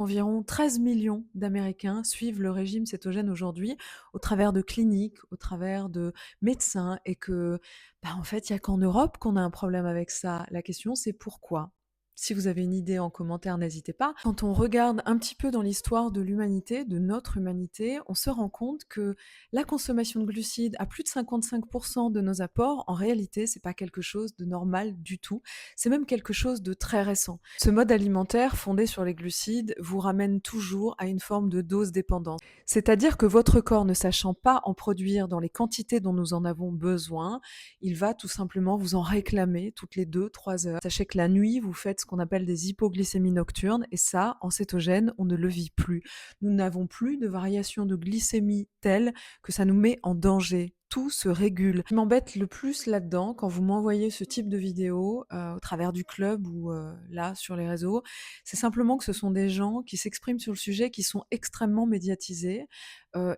Environ 13 millions d'Américains suivent le régime cétogène aujourd'hui au travers de cliniques, au travers de médecins et que, en fait, il y a qu'en Europe qu'on a un problème avec ça. La question, c'est pourquoi? Si vous avez une idée en commentaire, n'hésitez pas. Quand on regarde un petit peu dans l'histoire de l'humanité, de notre humanité, on se rend compte que la consommation de glucides à plus de 55% de nos apports, en réalité, c'est pas quelque chose de normal du tout. C'est même quelque chose de très récent. Ce mode alimentaire fondé sur les glucides vous ramène toujours à une forme de dose dépendance. C'est-à-dire que votre corps ne sachant pas en produire dans les quantités dont nous en avons besoin, il va tout simplement vous en réclamer toutes les 2-3 heures. Sachez que la nuit, vous faites ce qu'on appelle des hypoglycémies nocturnes et ça, en cétogène, on ne le vit plus. Nous n'avons plus de variation de glycémie telle que ça nous met en danger. Tout se régule. Ce qui m'embête le plus là-dedans, quand vous m'envoyez ce type de vidéo, au travers du club ou, là, sur les réseaux, c'est simplement que ce sont des gens qui s'expriment sur le sujet, qui sont extrêmement médiatisés,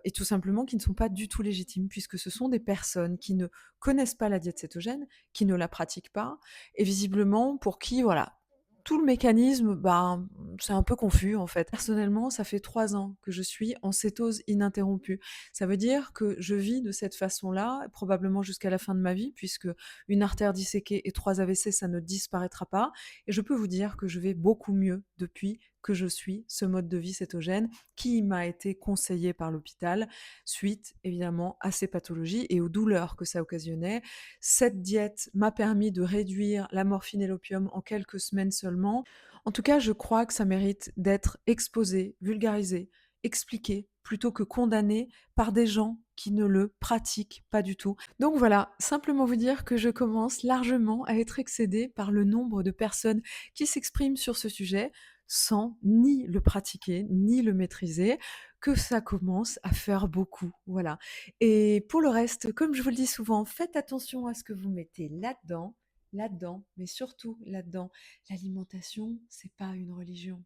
et tout simplement qui ne sont pas du tout légitimes puisque ce sont des personnes qui ne connaissent pas la diète cétogène, qui ne la pratiquent pas et visiblement pour qui, voilà, tout le mécanisme, c'est un peu confus en fait. Personnellement, ça fait 3 ans que je suis en cétose ininterrompue. Ça veut dire que je vis de cette façon-là, probablement jusqu'à la fin de ma vie, puisque une artère disséquée et 3 AVC, ça ne disparaîtra pas. Et je peux vous dire que je vais beaucoup mieux depuis que je suis ce mode de vie cétogène qui m'a été conseillé par l'hôpital suite évidemment à ces pathologies et aux douleurs que ça occasionnait. Cette diète m'a permis de réduire la morphine et l'opium en quelques semaines seulement. En tout cas, je crois que ça mérite d'être exposé, vulgarisé, expliqué, plutôt que condamné par des gens qui ne le pratiquent pas du tout. Donc voilà, simplement vous dire que je commence largement à être excédée par le nombre de personnes qui s'expriment sur ce sujet sans ni le pratiquer, ni le maîtriser, que ça commence à faire beaucoup. Voilà. Et pour le reste, comme je vous le dis souvent, faites attention à ce que vous mettez là-dedans, mais surtout là-dedans. L'alimentation, c'est pas une religion.